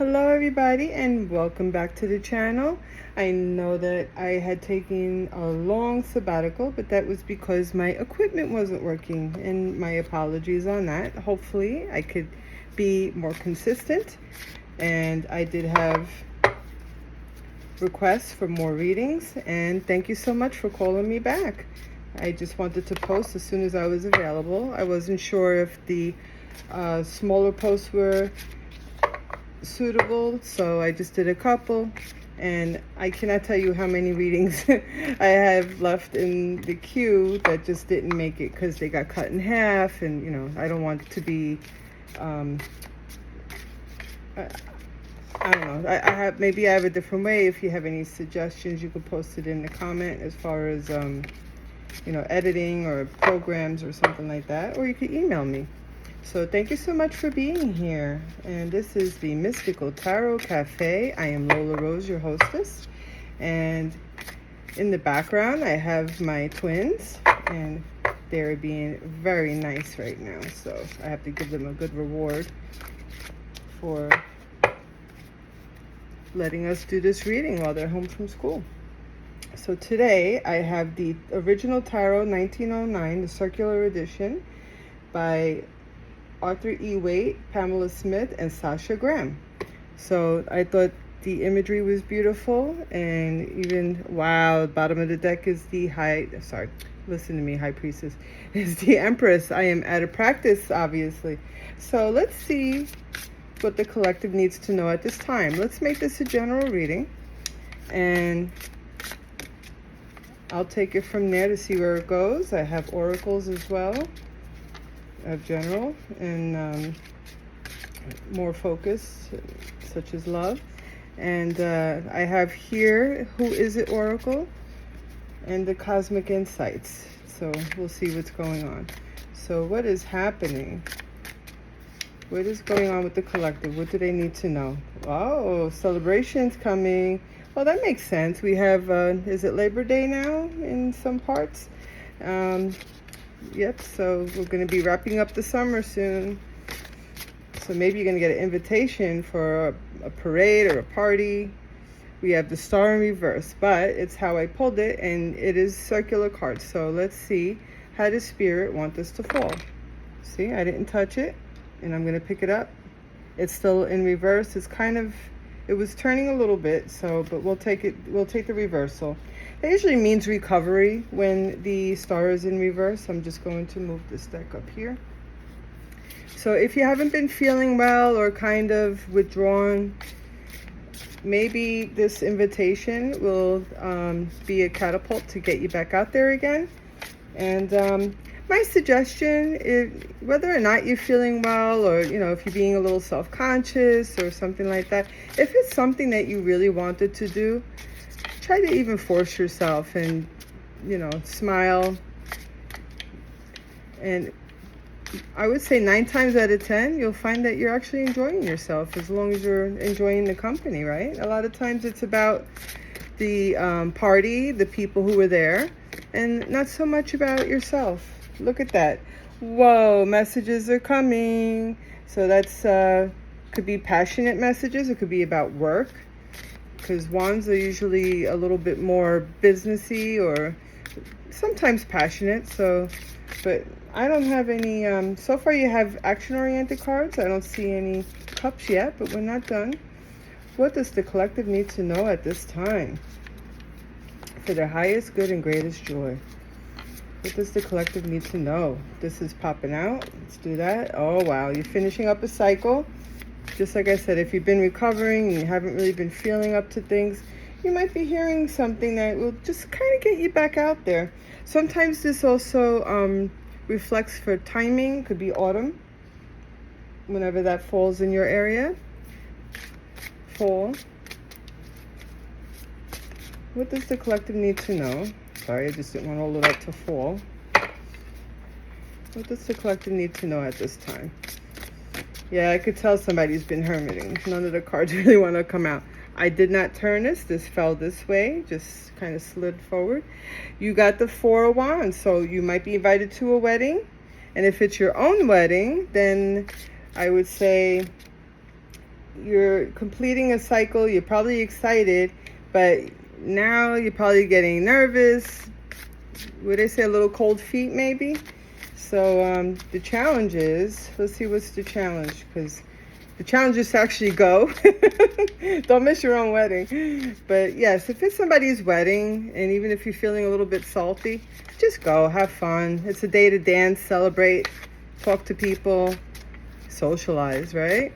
Hello everybody and welcome back to the channel. I know that I had taken a long sabbatical, but that was because my equipment wasn't working, and my apologies on that. Hopefully I could be more consistent, and I did have requests for more readings, and thank you so much for calling me back. I just wanted to post as soon as I was available. I wasn't sure if the smaller posts were suitable, so I just did a couple, and I cannot tell you how many readings I have left in the queue that just didn't make it because they got cut in half, and I don't want it to be I don't know. Maybe I have a different way. If you have any suggestions, you could post it in the comment as far as editing or programs or something like that, or you could email me. So thank you so much for being here. And this is the Mystical Tarot Cafe. I am Lola Rose, your hostess. And in the background, I have my twins, and they're being very nice right now. So I have to give them a good reward for letting us do this reading while they're home from school. So today I have the original Tarot 1909, the circular edition by Arthur E. Waite, Pamela Smith, and Sasha Graham. So I thought the imagery was beautiful, and even, wow, bottom of the deck is the high priestess, is the Empress. I am out of practice, obviously. So let's see what the collective needs to know at this time. Let's make this a general reading, and I'll take it from there to see where it goes. I have oracles as well. I have general and more focused, such as love. And I have here, who is it, oracle, and the cosmic insights. So we'll see what's going on. So what is happening? What is going on with the collective? What do they need to know? Oh, celebrations coming. Well, that makes sense. We have, is it Labor Day now in some parts? Yep, so we're going to be wrapping up the summer soon. So maybe you're going to get an invitation for a parade or a party. We have the Star in reverse, but it's how I pulled it, and it is circular cards. So let's see how the Spirit wants us to fall. See, I didn't touch it, and I'm going to pick it up. It's still in reverse. It was turning a little bit, but we'll take the reversal. That usually means recovery when the star is in reverse. I'm just going to move this deck up here. So if you haven't been feeling well or kind of withdrawn, maybe this invitation will be a catapult to get you back out there again. And my suggestion is, whether or not you're feeling well, or if you're being a little self-conscious or something like that, if it's something that you really wanted to do, try to even force yourself and smile. And I would say 9 times out of 10 you'll find that you're actually enjoying yourself, as long as you're enjoying the company, right? A lot of times it's about the party, the people who were there, and not so much about yourself. Look at that. Whoa, messages are coming. So that's could be passionate messages. It could be about work, because wands are usually a little bit more businessy or sometimes passionate. But I don't have any, so far you have action-oriented cards. I don't see any cups yet, but we're not done. What does the collective need to know at this time for their highest good and greatest joy? What does the collective need to know? This is popping out. Let's do that. Oh, wow. You're finishing up a cycle. Just like I said, if you've been recovering and you haven't really been feeling up to things, you might be hearing something that will just kind of get you back out there. Sometimes this also reflects for timing. Could be autumn, whenever that falls in your area. Fall. What does the collective need to know? Sorry, I just didn't want to hold it up to fall. What does the collective need to know at this time? Yeah, I could tell somebody's been hermiting. None of the cards really want to come out. I did not turn this. This fell this way, just kind of slid forward. You got the 4 of Wands, so you might be invited to a wedding. And if it's your own wedding, then I would say you're completing a cycle. You're probably excited, but now you're probably getting nervous. Would they say a little cold feet maybe? So the challenge is, let's see what's the challenge, because the challenge is to actually go. Don't miss your own wedding. But yes, if it's somebody's wedding, and even if you're feeling a little bit salty, just go, have fun. It's a day to dance, celebrate, talk to people, socialize, right?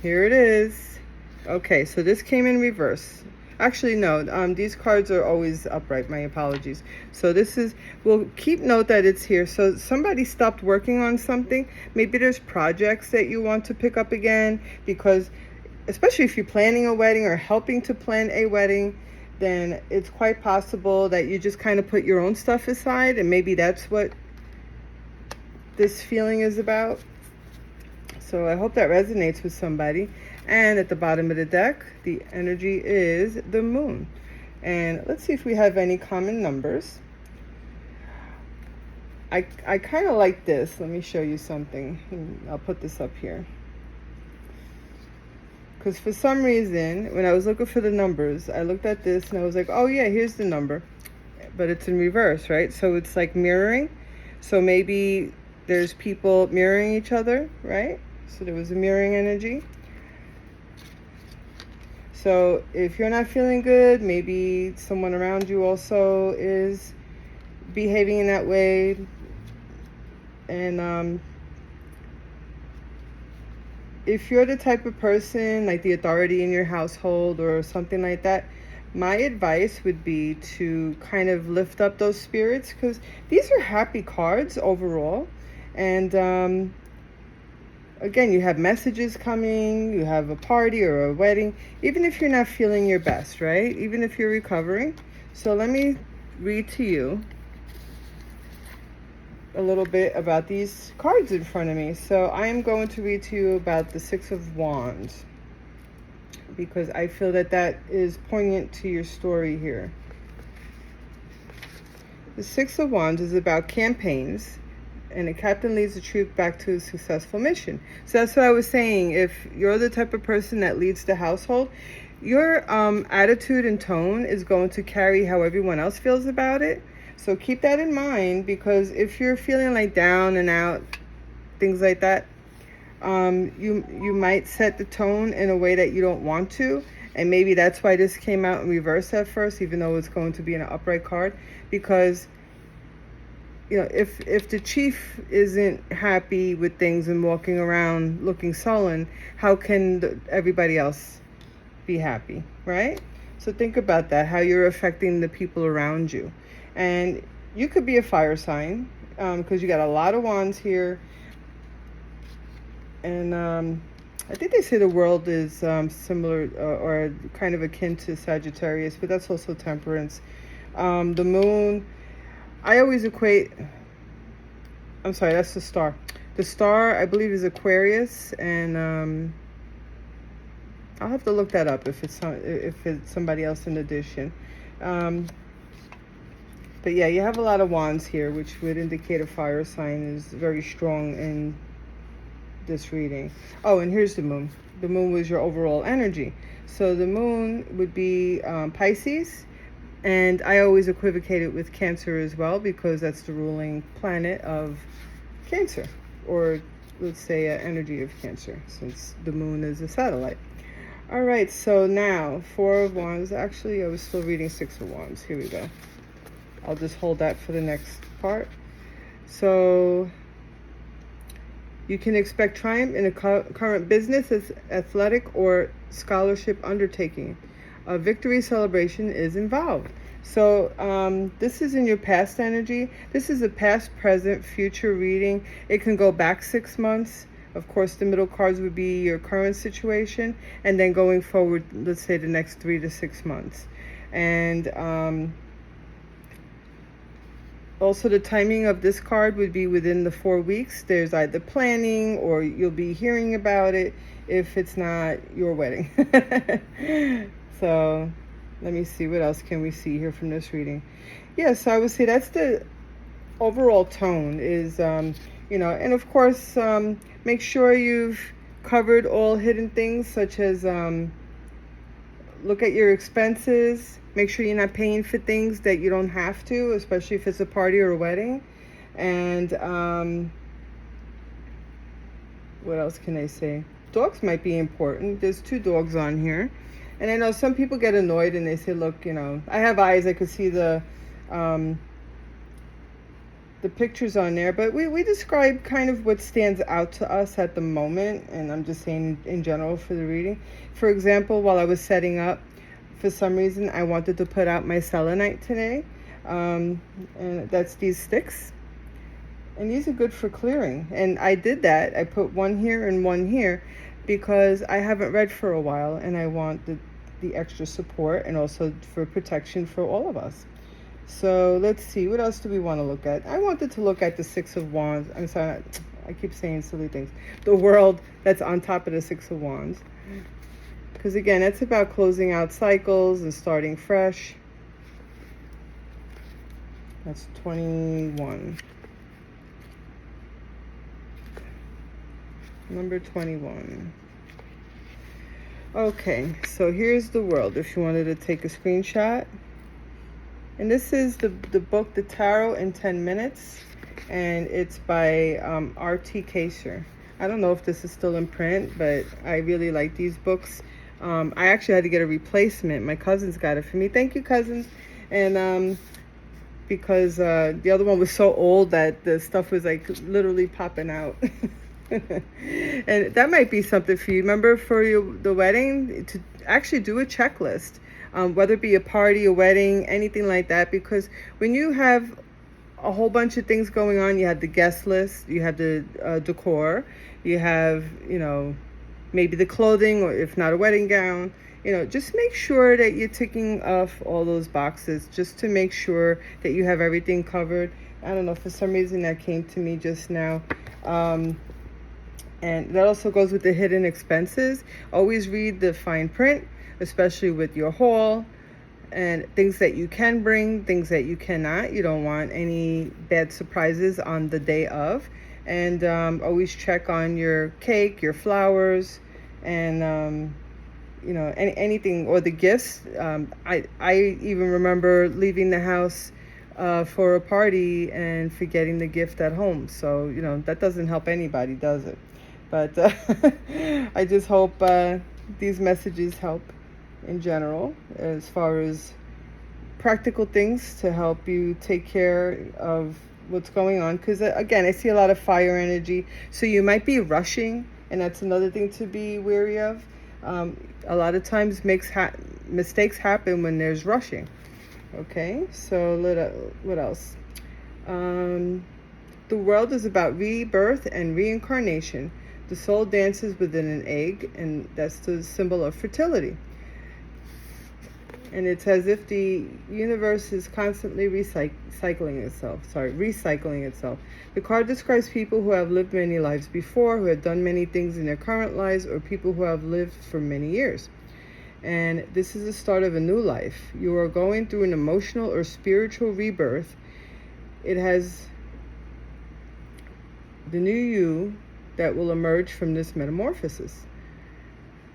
Here it is. Okay, so this came in reverse. Actually, no, these cards are always upright. My apologies. So this is, we'll keep note that it's here. So somebody stopped working on something. Maybe there's projects that you want to pick up again, because especially if you're planning a wedding or helping to plan a wedding, then it's quite possible that you just kind of put your own stuff aside, and maybe that's what this feeling is about. So I hope that resonates with somebody. And at the bottom of the deck, the energy is the moon. And let's see if we have any common numbers. I kind of like this. Let me show you something. I'll put this up here. Because for some reason, when I was looking for the numbers, I looked at this and I was like, oh yeah, here's the number. But it's in reverse, right? So it's like mirroring. So maybe there's people mirroring each other, right? So there was a mirroring energy. So if you're not feeling good, maybe someone around you also is behaving in that way. And if you're the type of person, like the authority in your household or something like that, my advice would be to kind of lift up those spirits, because these are happy cards overall. And again, you have messages coming, you have a party or a wedding, even if you're not feeling your best, right? Even if you're recovering. So let me read to you a little bit about these cards in front of me. So I am going to read to you about the Six of Wands, because I feel that that is poignant to your story here. The Six of Wands is about campaigns, and a captain leads the troop back to a successful mission. So that's what I was saying. If you're the type of person that leads the household, your attitude and tone is going to carry how everyone else feels about it. So keep that in mind, because if you're feeling like down and out, things like that, you might set the tone in a way that you don't want to. And maybe that's why this came out in reverse at first, even though it's going to be an upright card, because if the chief isn't happy with things and walking around looking sullen, how can everybody else be happy, right? So think about that, how you're affecting the people around you. And you could be a fire sign, because you got a lot of wands here. And I think they say the world is similar or kind of akin to Sagittarius, but that's also Temperance. The moon, I always equate, I'm sorry, that's the star. The star, I believe, is Aquarius, and I'll have to look that up if it's somebody else in addition. But yeah, you have a lot of wands here, which would indicate a fire sign is very strong in this reading. Oh, and here's the moon. The moon was your overall energy. So the moon would be Pisces. And I always equivocate it with Cancer as well, because that's the ruling planet of Cancer, or let's say energy of Cancer, since the moon is a satellite. All right, so now Four of Wands. Actually, I was still reading Six of Wands. Here we go. I'll just hold that for the next part. So you can expect triumph in a current business, as athletic or scholarship undertaking. A victory celebration is involved. So this is in your past energy. This is a past, present, future reading. It can go back 6 months. Of course, the middle cards would be your current situation, and then going forward, let's say the next 3 to 6 months. And also the timing of this card would be within the 4 weeks. There's either planning or you'll be hearing about it if it's not your wedding. So let me see, what else can we see here from this reading? Yeah, so I would say that's the overall tone is, and of course, make sure you've covered all hidden things, such as look at your expenses. Make sure you're not paying for things that you don't have to, especially if it's a party or a wedding. And what else can I say? Dogs might be important. There's 2 dogs on here. And I know some people get annoyed and they say, look, you know, I have eyes. I could see the pictures on there. But we describe kind of what stands out to us at the moment. And I'm just saying in general for the reading. For example, while I was setting up, for some reason, I wanted to put out my selenite today. And that's these sticks. And these are good for clearing. And I did that. I put one here and one here because I haven't read for a while and I want the extra support and also for protection for all of us. So let's see, what else do we want to look at? I wanted to look at the 6 of Wands. I'm sorry, I keep saying silly things. The world that's on top of the 6 of Wands. Because again, it's about closing out cycles and starting fresh. That's 21. Number 21. Okay, so here's the world if you wanted to take a screenshot. And this is the book, The Tarot in 10 Minutes. And it's by R.T. Kaser. I don't know if this is still in print, but I really like these books. I actually had to get a replacement. My cousins got it for me. Thank you, cousins. And because the other one was so old that the stuff was like literally popping out. And that might be something for you. Remember for the wedding to actually do a checklist, whether it be a party, a wedding, anything like that. Because when you have a whole bunch of things going on, you have the guest list, you have the decor, you have, you know, maybe the clothing, or if not a wedding gown. You know, just make sure that you're ticking off all those boxes just to make sure that you have everything covered. I don't know, for some reason that came to me just now. And that also goes with the hidden expenses. Always read the fine print, especially with your haul and things that you can bring, things that you cannot. You don't want any bad surprises on the day of. And always check on your cake, your flowers, and you know, anything, or the gifts. I even remember leaving the house for a party and forgetting the gift at home. So, you know, that doesn't help anybody, does it? But I just hope these messages help in general as far as practical things to help you take care of what's going on. Because again, I see a lot of fire energy. So you might be rushing, and that's another thing to be wary of. A lot of times mistakes happen when there's rushing. Okay, so what else? The world is about rebirth and reincarnation. The soul dances within an egg, and that's the symbol of fertility. And it's as if the universe is constantly recycling itself. The card describes people who have lived many lives before, who have done many things in their current lives, or people who have lived for many years. And this is the start of a new life. You are going through an emotional or spiritual rebirth. It has the new you that will emerge from this metamorphosis.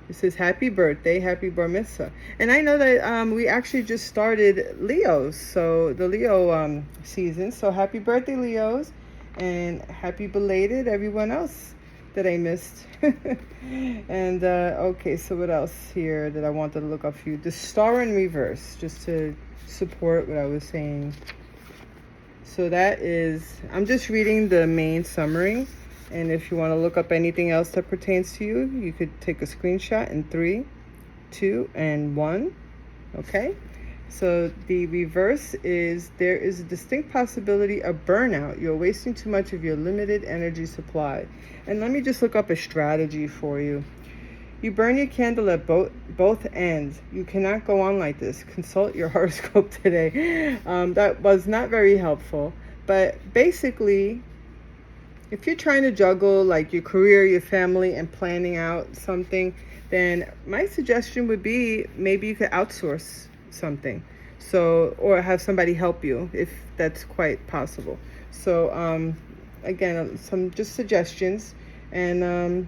It says, happy birthday, happy bar mitzvah. And I know that we actually just started Leo's, so the Leo season. So happy birthday, Leos, and happy belated everyone else that I missed. And okay, so what else here that I wanted to look up for you? The star in reverse, just to support what I was saying. So that is, I'm just reading the main summary. And if you want to look up anything else that pertains to you, you could take a screenshot in 3, 2, and 1. Okay? So the reverse is, there is a distinct possibility of burnout. You're wasting too much of your limited energy supply. And let me just look up a strategy for you. You burn your candle at both ends. You cannot go on like this. Consult your horoscope today. That was not very helpful. But basically, if you're trying to juggle like your career, your family, and planning out something, then my suggestion would be maybe you could outsource something. So, or have somebody help you if that's quite possible. So, again, some just suggestions. And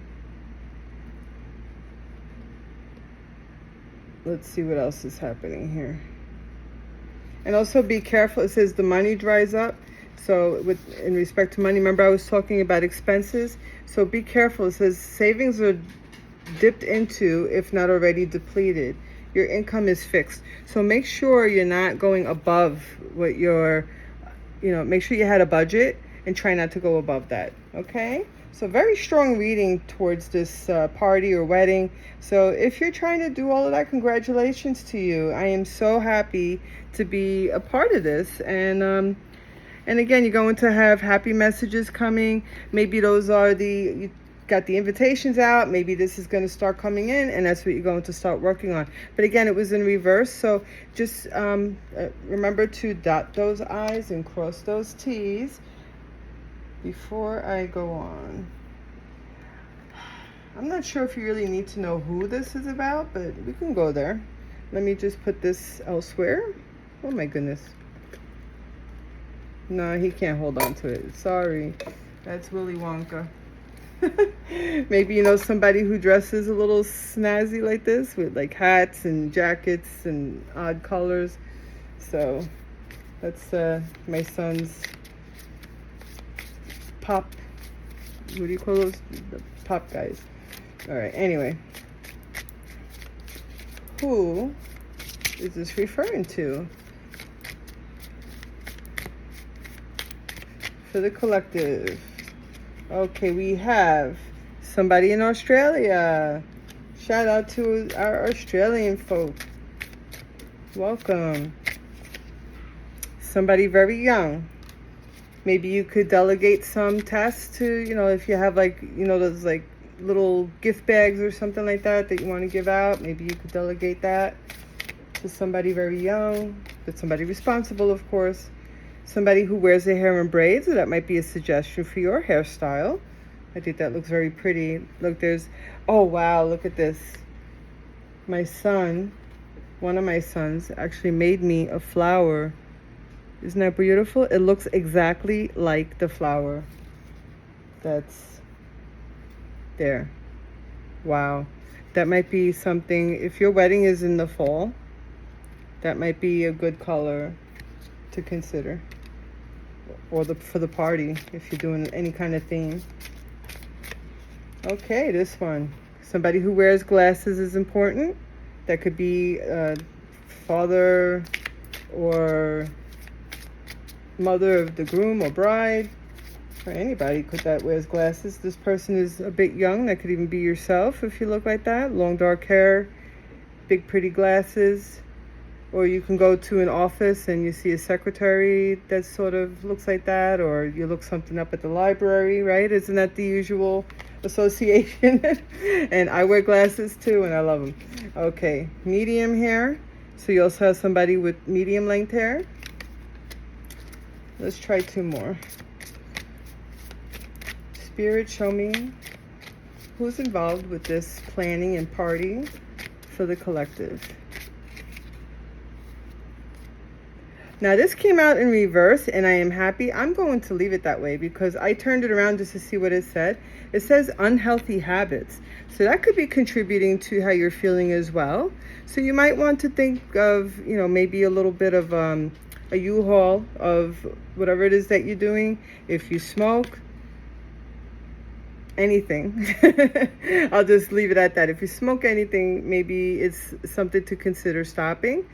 let's see what else is happening here. And also be careful. It says the money dries up. So in respect to money, remember I was talking about expenses. So be careful. It says savings are dipped into if not already depleted. Your income is fixed. So make sure you're not going above what make sure you had a budget and try not to go above that. Okay? So very strong reading towards this party or wedding. So if you're trying to do all of that, congratulations to you. I am so happy to be a part of this. And again, you're going to have happy messages coming. Maybe those are you got the invitations out. Maybe this is going to start coming in, and that's what you're going to start working on. But again, it was in reverse. So just remember to dot those I's and cross those T's. Before I go on, I'm not sure if you really need to know who this is about, but we can go there. Let me just put this elsewhere. Oh my goodness. No, he can't hold on to it. Sorry. That's Willy Wonka. Maybe somebody who dresses a little snazzy like this with like hats and jackets and odd colors. So that's my son's pop, what do you call those? The pop guys. All right, anyway. Who is this referring to? For the collective. Okay, we have somebody in Australia. Shout out to our Australian folk. Welcome. Somebody very young. Maybe you could delegate some tasks to, if you have those like little gift bags or something like that you want to give out. Maybe you could delegate that to somebody very young, but somebody responsible, of course. Somebody who wears their hair in braids. So that might be a suggestion for your hairstyle. I think that looks very pretty. Look, oh wow, look at this. One of my sons actually made me a flower. Isn't that beautiful? It looks exactly like the flower that's there. Wow. That might be something, if your wedding is in the fall, that might be a good color to consider. Or for the party, if you're doing any kind of theme. Okay, this one. Somebody who wears glasses is important. That could be father or mother of the groom or bride, or anybody that wears glasses. This person is a bit young. That could even be yourself if you look like that. Long dark hair, big pretty glasses. Or you can go to an office and you see a secretary that sort of looks like that, or you look something up at the library, right? Isn't that the usual association? And I wear glasses too, and I love them. Okay, medium hair. So you also have somebody with medium length hair. Let's try two more. Spirit, show me who's involved with this planning and party for the collective. Now this came out in reverse, and I am happy. I'm going to leave it that way because I turned it around just to see what it said. It says unhealthy habits. So that could be contributing to how you're feeling as well. So you might want to think of, maybe a little bit of a U-Haul of whatever it is that you're doing. If you smoke, anything. I'll just leave it at that. If you smoke anything, maybe it's something to consider stopping.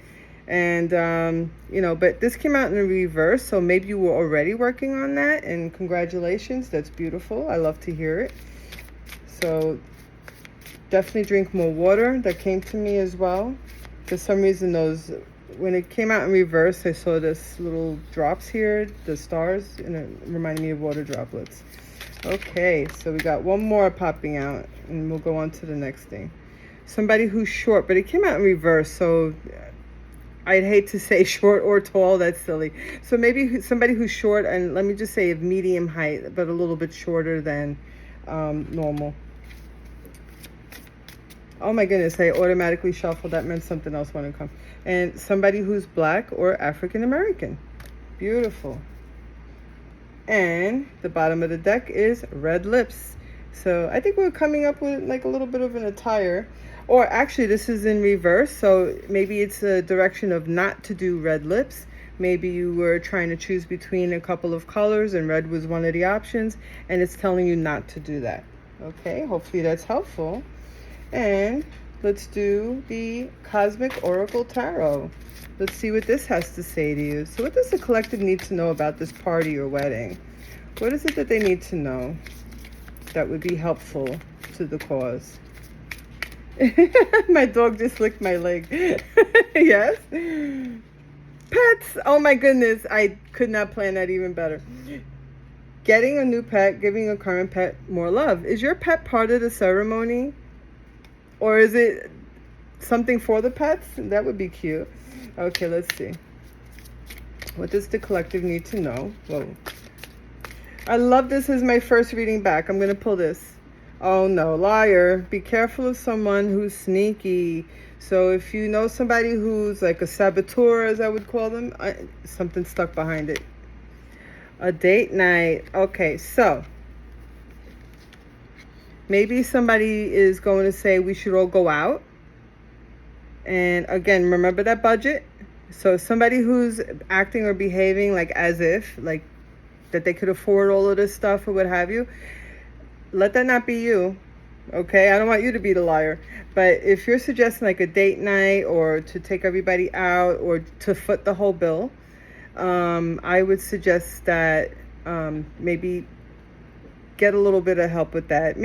And, but this came out in the reverse, so maybe you were already working on that, and congratulations. That's beautiful. I love to hear it. So definitely drink more water. That came to me as well. For some reason, when it came out in reverse, I saw this little drops here, the stars, and it reminded me of water droplets. Okay, so we got one more popping out, and we'll go on to the next thing. Somebody who's short, but it came out in reverse, so I'd hate to say short or tall. That's silly. So maybe somebody who's short, and let me just say of medium height, but a little bit shorter than normal. Oh my goodness, I automatically shuffled. That meant something else wanted to come. And somebody who's black or African American. Beautiful. And the bottom of the deck is red lips. So I think we're coming up with like a little bit of an attire. Or actually, this is in reverse. So maybe it's a direction of not to do red lips. Maybe you were trying to choose between a couple of colors and red was one of the options, and it's telling you not to do that. Okay, hopefully that's helpful. And let's do the Cosmic Oracle Tarot. Let's see what this has to say to you. So what does the collective need to know about this party or wedding? What is it that they need to know that would be helpful to the cause? My dog just licked my leg. Yes? Pets! Oh my goodness, I could not plan that even better. Getting a new pet, giving a current pet more love. Is your pet part of the ceremony? Or is it something for the pets? That would be cute. Okay, let's see. What does the collective need to know? Whoa. I love this as my first reading back. I'm going to pull this. Oh no, liar. Be careful of someone who's sneaky. So if you know somebody who's like a saboteur, as I would call them, something stuck behind it. A date night. Okay, so maybe somebody is going to say we should all go out. And again, remember that budget. So somebody who's acting or behaving like as if, like that they could afford all of this stuff or what have you, let that not be you. Okay, I don't want you to be the liar. But if you're suggesting like a date night or to take everybody out or to foot the whole bill, I would suggest that maybe get a little bit of help with that.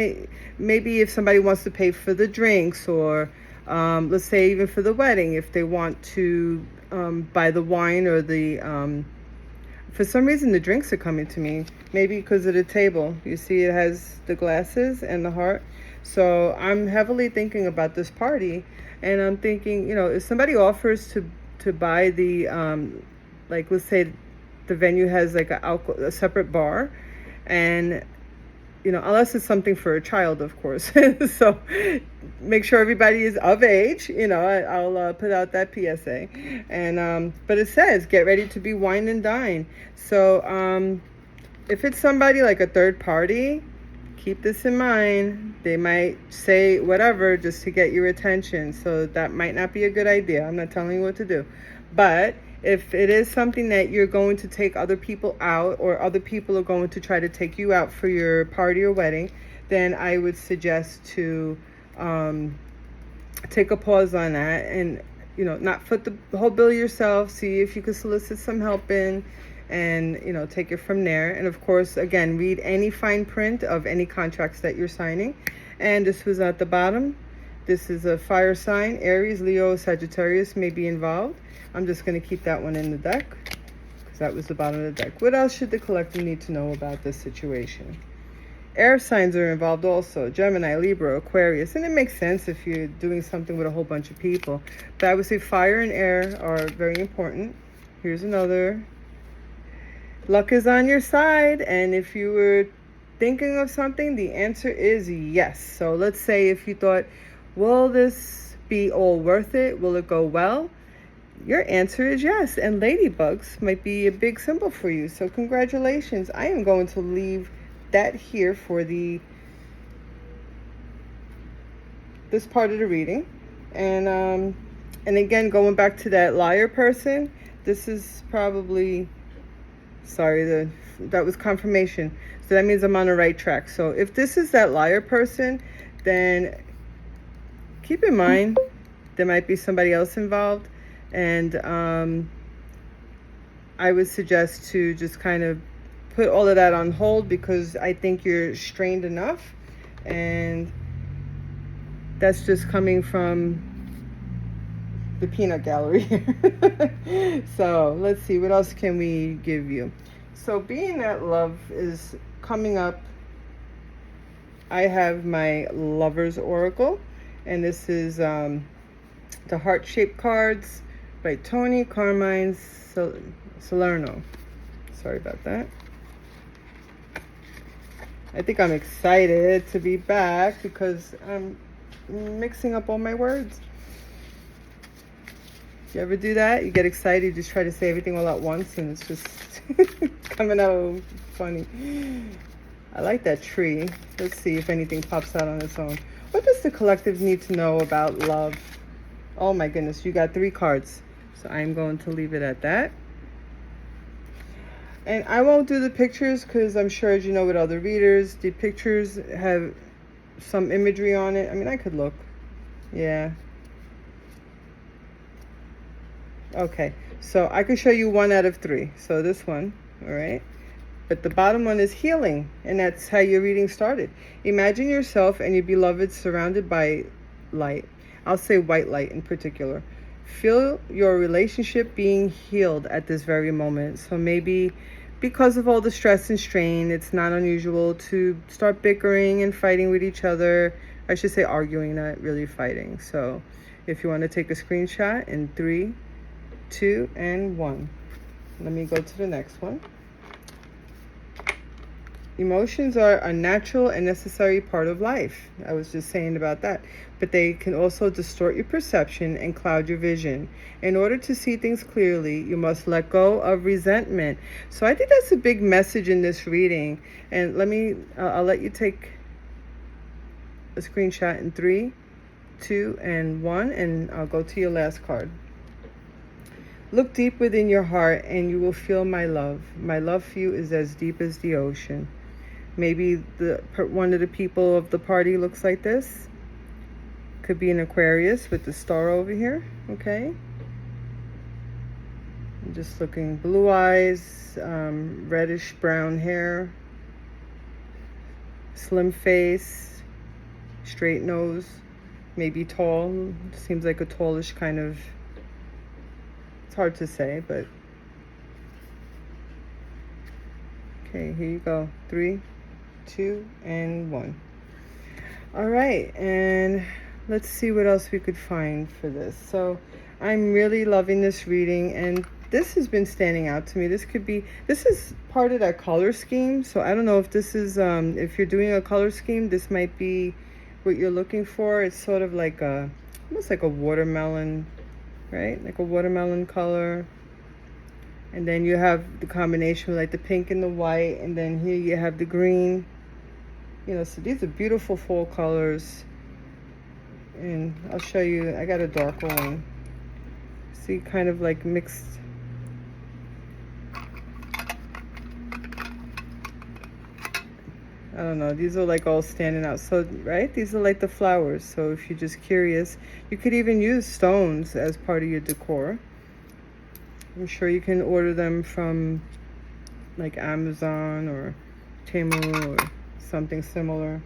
Maybe if somebody wants to pay for the drinks or let's say even for the wedding, if they want to buy the wine or the for some reason the drinks are coming to me, maybe because of the table. You see it has the glasses and the heart. So I'm heavily thinking about this party, and I'm thinking, if somebody offers to buy the like let's say the venue has like a separate bar, and unless it's something for a child, of course. So make sure everybody is of age. I'll put out that PSA. And but it says get ready to be wine and dine. So if it's somebody like a third party, keep this in mind. They might say whatever just to get your attention. So that might not be a good idea. I'm not telling you what to do. But if it is something that you're going to take other people out, or other people are going to try to take you out for your party or wedding, then I would suggest to take a pause on that and, not foot the whole bill yourself. See if you could solicit some help in and, take it from there. And of course, again, read any fine print of any contracts that you're signing. And this was at the bottom. This is a fire sign. Aries, Leo, Sagittarius may be involved. I'm just going to keep that one in the deck because that was the bottom of the deck. What else should the collective need to know about this situation? Air signs are involved also. Gemini, Libra, Aquarius. And it makes sense if you're doing something with a whole bunch of people. But I would say fire and air are very important. Here's another. Luck is on your side. And if you were thinking of something, the answer is yes. So let's say if you thought, will this be all worth it? Will it go well? Your answer is yes, and ladybugs might be a big symbol for you. So congratulations. I am going to leave that here for this part of the reading. And again, going back to that liar person, this is probably, sorry, that was confirmation. So that means I'm on the right track. So if this is that liar person, then keep in mind there might be somebody else involved. And I would suggest to just kind of put all of that on hold because I think you're strained enough. And that's just coming from the peanut gallery. So let's see, what else can we give you? So being that love is coming up, I have my Lover's Oracle. And this is the heart-shaped cards by Toni, Carmine, Salerno. Sorry about that. I think I'm excited to be back because I'm mixing up all my words. You ever do that? You get excited, you just try to say everything all at once and it's just coming out funny. I like that tree. Let's see if anything pops out on its own. What does the collective need to know about love? Oh my goodness, you got 3 cards. So I'm going to leave it at that. And I won't do the pictures because I'm sure, as you know, with other readers, the pictures have some imagery on it. I mean, I could look. Yeah. Okay. So I could show you 1 out of 3. So this one, all right? But the bottom one is healing, and that's how your reading started. Imagine yourself and your beloved surrounded by light. I'll say white light in particular. Feel your relationship being healed at this very moment. So maybe because of all the stress and strain, it's not unusual to start bickering and fighting with each other. I should say arguing, not really fighting. So if you want to take a screenshot in 3, 2, and 1. Let me go to the next one. Emotions are a natural and necessary part of life. I was just saying about that. But they can also distort your perception and cloud your vision. In order to see things clearly, you must let go of resentment. So I think that's a big message in this reading. And I'll let you take a screenshot in 3, 2, and 1, and I'll go to your last card. Look deep within your heart and you will feel my love. My love for you is as deep as the ocean. Maybe one of the people of the party looks like this. Could be an Aquarius with the star over here, okay? I'm just looking, blue eyes, reddish brown hair, slim face, straight nose, maybe tall. Seems like a tallish kind of, it's hard to say, but okay, here you go. 3, 2, and 1. All right, and let's see what else we could find for this. So I'm really loving this reading, and this has been standing out to me. This is part of that color scheme. So I don't know if this is, if you're doing a color scheme, this might be what you're looking for. It's sort of like almost like a watermelon, right? Like a watermelon color. And then you have the combination with like the pink and the white, and then here you have the green. You know, so these are beautiful fall colors. And I'll show you, I got a darker one. See, kind of like mixed. I don't know, these are like all standing out. So, right, these are like the flowers. So if you're just curious, you could even use stones as part of your decor. I'm sure you can order them from like Amazon or Temu or something similar.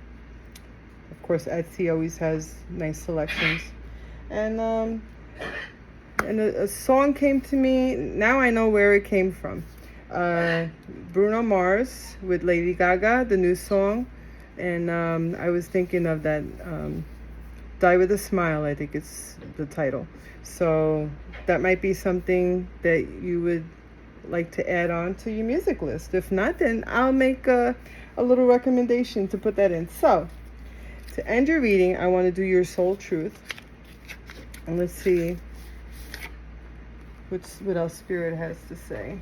Of course, Etsy always has nice selections. And a song came to me. Now I know where it came from. Bruno Mars with Lady Gaga, the new song. And I was thinking of that, Die With a Smile, I think it's the title. So that might be something that you would like to add on to your music list. If not, then I'll make a little recommendation to put that in. So to end your reading, I want to do your soul truth. And let's see what else Spirit has to say.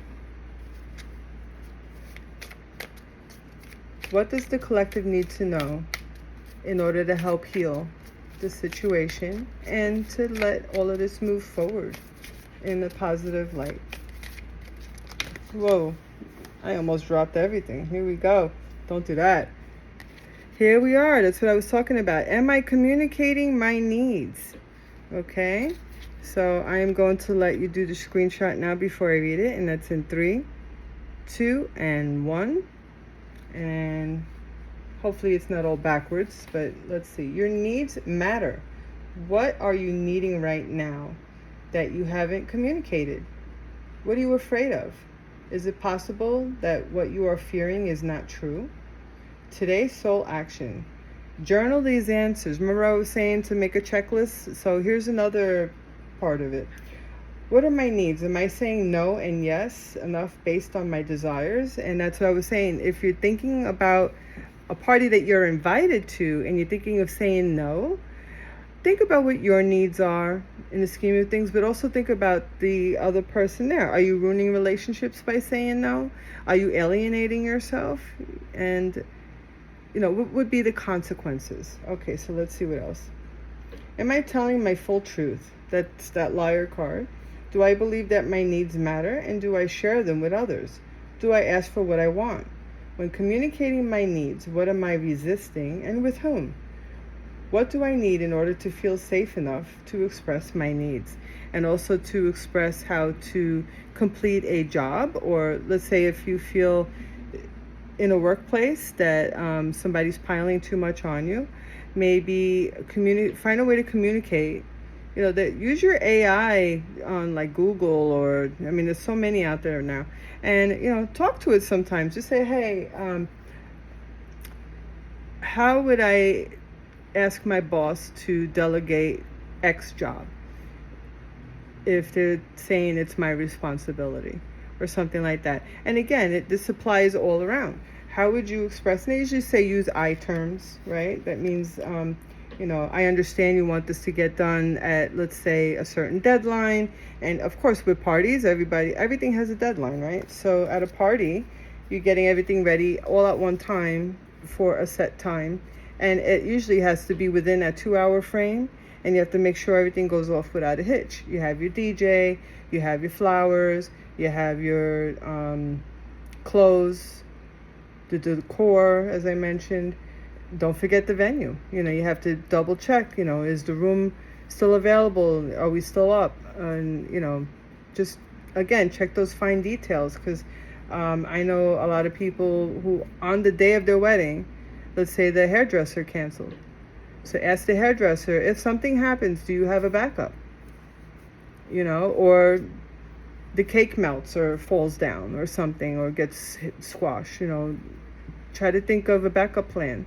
What does the collective need to know in order to help heal the situation and to let all of this move forward in a positive light? Whoa, I almost dropped everything. Here we go. Don't do that. Here we are. That's what I was talking about. Am I communicating my needs? Okay. So I am going to let you do the screenshot now before I read it. And that's in 3, 2, and 1. And hopefully it's not all backwards, but let's see. Your needs matter. What are you needing right now that you haven't communicated? What are you afraid of? Is it possible that what you are fearing is not true? Today's soul action. Journal these answers. Remember I was saying to make a checklist? So here's another part of it. What are my needs? Am I saying no and yes enough based on my desires? And that's what I was saying. If you're thinking about a party that you're invited to and you're thinking of saying no, think about what your needs are in the scheme of things, but also think about the other person there. Are you ruining relationships by saying no? Are you alienating yourself? And what would be the consequences? Okay, so let's see what else. Am I telling my full truth? That's that liar card. Do I believe that my needs matter, and do I share them with others? Do I ask for what I want? When communicating my needs, what am I resisting, and with whom? What do I need in order to feel safe enough to express my needs, and also to express how to complete a job? Or let's say if you feel in a workplace that somebody's piling too much on you, maybe find a way to communicate. That use your AI on like Google, or there's so many out there now, and talk to it sometimes. Just say, hey, how would I ask my boss to delegate X job if they're saying it's my responsibility, or something like that. And again, this applies all around. How would you express? And they usually say use I terms, right? That means, I understand you want this to get done at, let's say, a certain deadline. And of course, with parties, everything has a deadline, right? So at a party, you're getting everything ready all at one time for a set time. And it usually has to be within that 2-hour frame. And you have to make sure everything goes off without a hitch. You have your DJ, you have your flowers, you have your clothes, the decor, as I mentioned. Don't forget the venue. You have to double check, is the room still available? Are we still up? And, just, again, check those fine details, because I know a lot of people who, on the day of their wedding, let's say the hairdresser canceled. So ask the hairdresser, if something happens, do you have a backup? Or the cake melts or falls down or something, or gets squashed, try to think of a backup plan.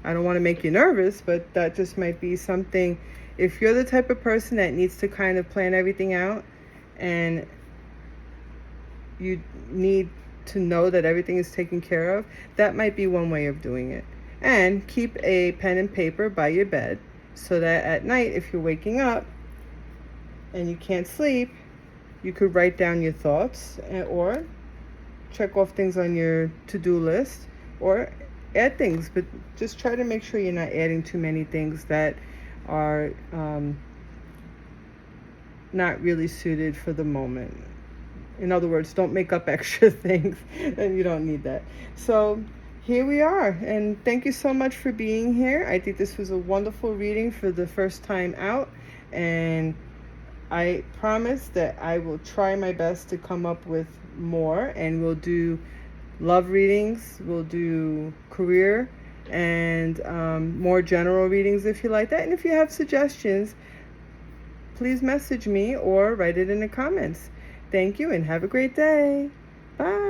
I don't want to make you nervous, but that just might be something. If you're the type of person that needs to kind of plan everything out, and you need to know that everything is taken care of, that might be one way of doing it. And keep a pen and paper by your bed, so that at night, if you're waking up and you can't sleep, you could write down your thoughts, or check off things on your to-do list, or add things. But just try to make sure you're not adding too many things that are not really suited for the moment. In other words, don't make up extra things, and you don't need that. So here we are, and thank you so much for being here. I think this was a wonderful reading for the first time out, and I promise that I will try my best to come up with more, and we'll do love readings, we'll do career, and more general readings if you like that. And if you have suggestions, please message me or write it in the comments. Thank you, and have a great day. Bye.